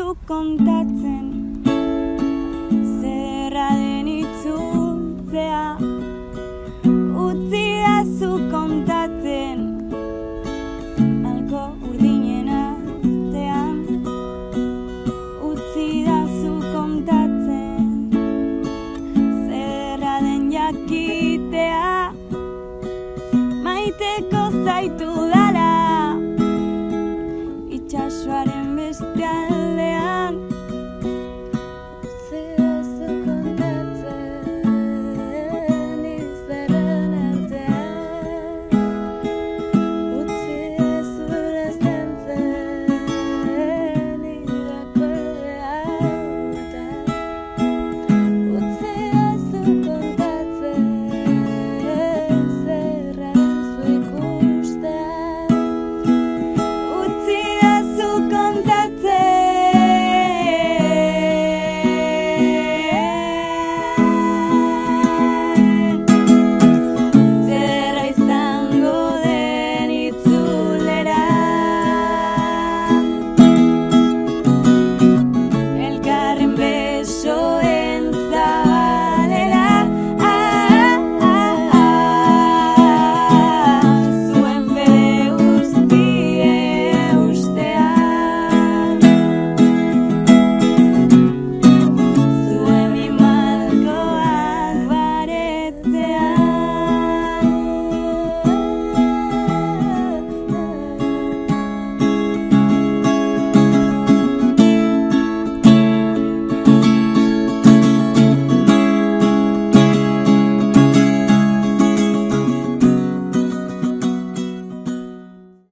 zu kontatzen, zerra den itzultzea, utzi da zu kontatzen, malko urdinen artean, utzi da zu kontatzen, zerra den jakitea, maiteko zaitu